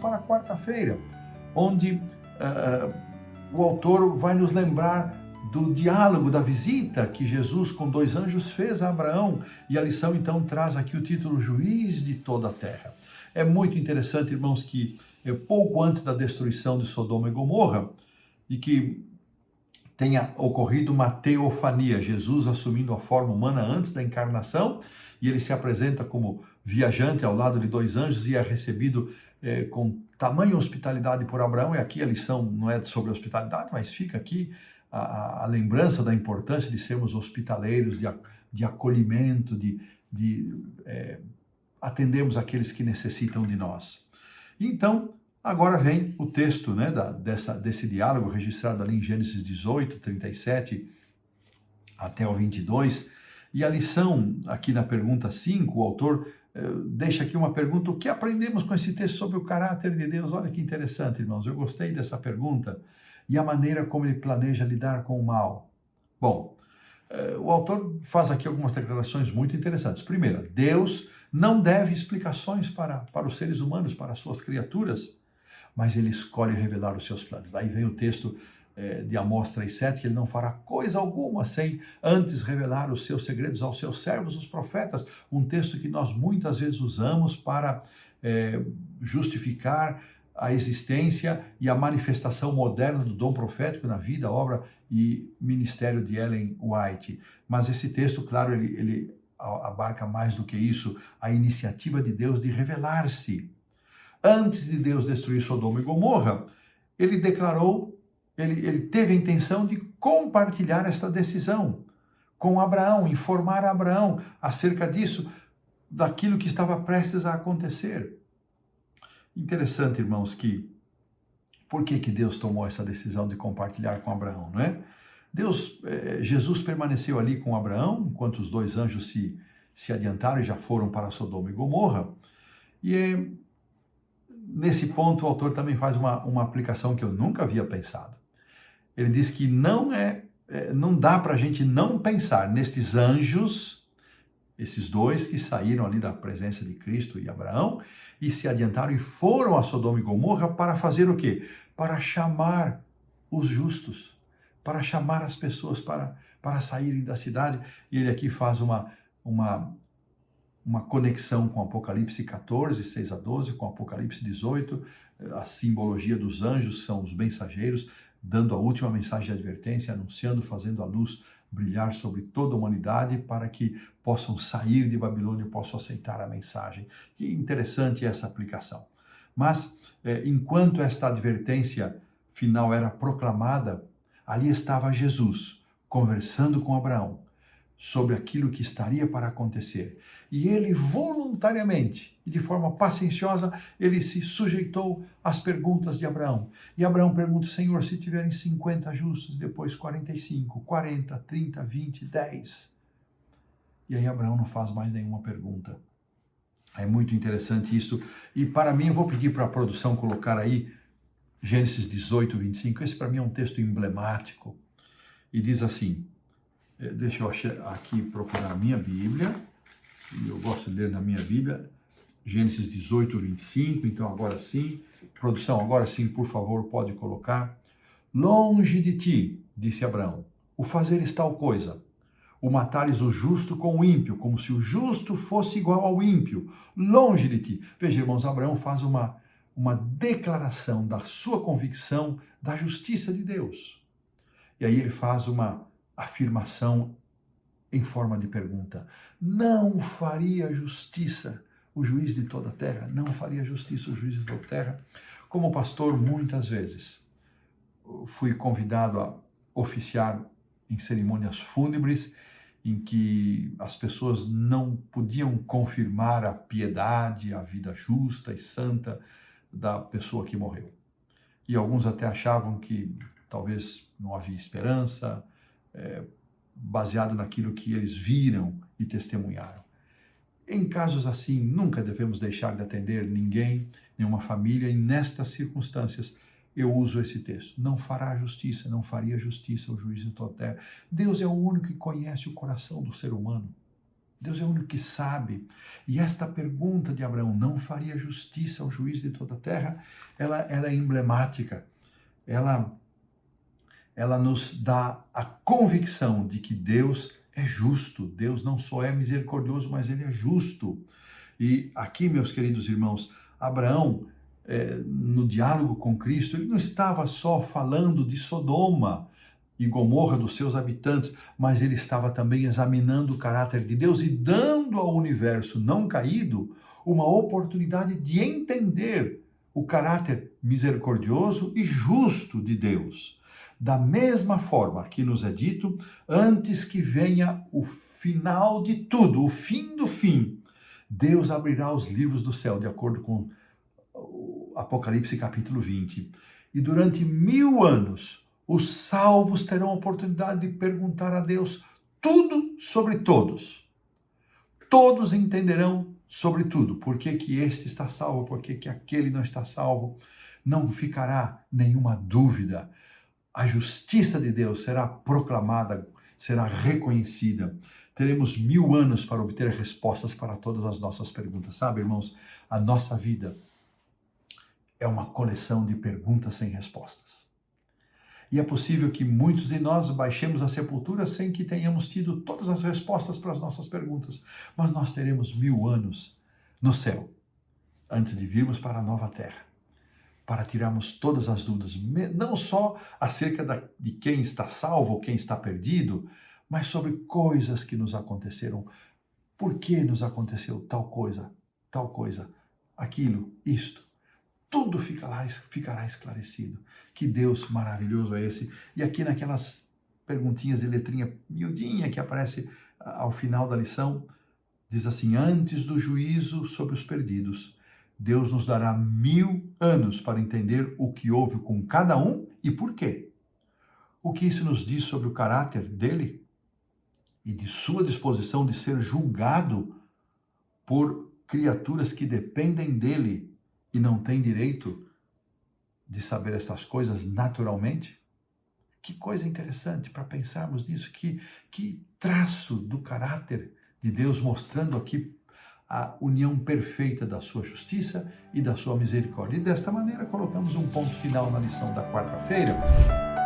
para a quarta-feira, onde o autor vai nos lembrar do diálogo, da visita que Jesus com 2 anjos fez a Abraão, e a lição então traz aqui o título Juiz de toda a terra. É muito interessante, irmãos, que pouco antes da destruição de Sodoma e Gomorra, e que tenha ocorrido uma teofania, Jesus assumindo a forma humana antes da encarnação, e ele se apresenta como viajante ao lado de 2 anjos e é recebido com tamanha hospitalidade por Abraão. E aqui a lição não é sobre hospitalidade, mas fica aqui a lembrança da importância de sermos hospitaleiros, de acolhimento, de atendermos aqueles que necessitam de nós. Então, agora vem o texto, né, desse diálogo registrado ali em Gênesis 18, 37 até o 22, e a lição aqui na pergunta 5, o autor deixa aqui uma pergunta: o que aprendemos com esse texto sobre o caráter de Deus? Olha que interessante, irmãos, eu gostei dessa pergunta e a maneira como ele planeja lidar com o mal. Bom, o autor faz aqui algumas declarações muito interessantes. Primeiro, Deus não deve explicações para os seres humanos, para as suas criaturas, mas ele escolhe revelar os seus planos. Aí vem o texto de Amós 3,7, que ele não fará coisa alguma sem antes revelar os seus segredos aos seus servos, os profetas. Um texto que nós muitas vezes usamos para justificar a existência e a manifestação moderna do dom profético na vida, obra e ministério de Ellen White. Mas esse texto, claro, ele abarca mais do que isso, a iniciativa de Deus de revelar-se. Antes de Deus destruir Sodoma e Gomorra, ele declarou, ele teve a intenção de compartilhar esta decisão com Abraão, informar Abraão acerca disso, daquilo que estava prestes a acontecer. Interessante, irmãos, que por que Deus tomou essa decisão de compartilhar com Abraão, não é? Jesus permaneceu ali com Abraão, enquanto os 2 anjos se adiantaram e já foram para Sodoma e Gomorra. E nesse ponto o autor também faz uma aplicação que eu nunca havia pensado. Ele diz que não dá para a gente não pensar nestes anjos, esses 2 que saíram ali da presença de Cristo e Abraão, e se adiantaram e foram a Sodoma e Gomorra para fazer o quê? Para chamar os justos, para chamar as pessoas para saírem da cidade. E ele aqui faz uma conexão com Apocalipse 14, 6 a 12, com Apocalipse 18, a simbologia dos anjos são os mensageiros, dando a última mensagem de advertência, anunciando, fazendo a luz brilhar sobre toda a humanidade para que possam sair de Babilônia e possam aceitar a mensagem. Que interessante essa aplicação. Mas, enquanto esta advertência final era proclamada, ali estava Jesus, conversando com Abraão sobre aquilo que estaria para acontecer. E ele voluntariamente e de forma pacienciosa, ele se sujeitou às perguntas de Abraão. E Abraão pergunta: Senhor, se tiverem 50 justos, depois 45, 40, 30, 20, 10. E aí Abraão não faz mais nenhuma pergunta. É muito interessante isso. E para mim, eu vou pedir para a produção colocar aí Gênesis 18, 25. Esse para mim é um texto emblemático. E diz assim, deixa eu aqui procurar a minha Bíblia, e eu gosto de ler na minha Bíblia, Gênesis 18, 25, então agora sim, produção, agora sim, por favor, pode colocar. Longe de ti, disse Abraão, o fazeres tal coisa, o matares o justo com o ímpio, como se o justo fosse igual ao ímpio, longe de ti. Veja, irmãos, Abraão faz uma declaração da sua convicção da justiça de Deus. E aí ele faz uma afirmação em forma de pergunta. Não faria justiça o juiz de toda a terra? Não faria justiça o juiz de toda a terra? Como pastor, muitas vezes fui convidado a oficiar em cerimônias fúnebres em que as pessoas não podiam confirmar a piedade, a vida justa e santa da pessoa que morreu. E alguns até achavam que talvez não havia esperança, baseado naquilo que eles viram e testemunharam. Em casos assim, nunca devemos deixar de atender ninguém, nenhuma família, e nestas circunstâncias eu uso esse texto. Não fará justiça, não faria justiça o juiz de toda a terra. Deus é o único que conhece o coração do ser humano. Deus é o único que sabe. E esta pergunta de Abraão, não faria justiça ao juiz de toda a terra, ela é emblemática. Ela nos dá a convicção de que Deus é justo. Deus não só é misericordioso, mas ele é justo. E aqui, meus queridos irmãos, Abraão, no diálogo com Cristo, ele não estava só falando de Sodoma e Gomorra, dos seus habitantes, mas ele estava também examinando o caráter de Deus e dando ao universo não caído uma oportunidade de entender o caráter misericordioso e justo de Deus. Da mesma forma que nos é dito, antes que venha o final de tudo, o fim do fim, Deus abrirá os livros do céu, de acordo com o Apocalipse capítulo 20. E durante 1000 anos, os salvos terão a oportunidade de perguntar a Deus tudo sobre todos. Todos entenderão sobre tudo. Por que que este está salvo? Por que que aquele não está salvo? Não ficará nenhuma dúvida. A justiça de Deus será proclamada, será reconhecida. Teremos 1000 anos para obter respostas para todas as nossas perguntas. Sabe, irmãos, a nossa vida é uma coleção de perguntas sem respostas. E é possível que muitos de nós baixemos a sepultura sem que tenhamos tido todas as respostas para as nossas perguntas. Mas nós teremos 1000 anos no céu, antes de virmos para a nova terra, para tirarmos todas as dúvidas, não só acerca de quem está salvo ou quem está perdido, mas sobre coisas que nos aconteceram. Por que nos aconteceu tal coisa, aquilo, isto? Tudo ficará esclarecido. Que Deus maravilhoso é esse. E aqui naquelas perguntinhas de letrinha miudinha que aparece ao final da lição, diz assim: antes do juízo sobre os perdidos, Deus nos dará 1000 anos para entender o que houve com cada um e por quê. O que isso nos diz sobre o caráter dele e de sua disposição de ser julgado por criaturas que dependem dele e não têm direito de saber essas coisas naturalmente? Que coisa interessante para pensarmos nisso, que traço do caráter de Deus, mostrando aqui a união perfeita da sua justiça e da sua misericórdia. E desta maneira colocamos um ponto final na lição da quarta-feira.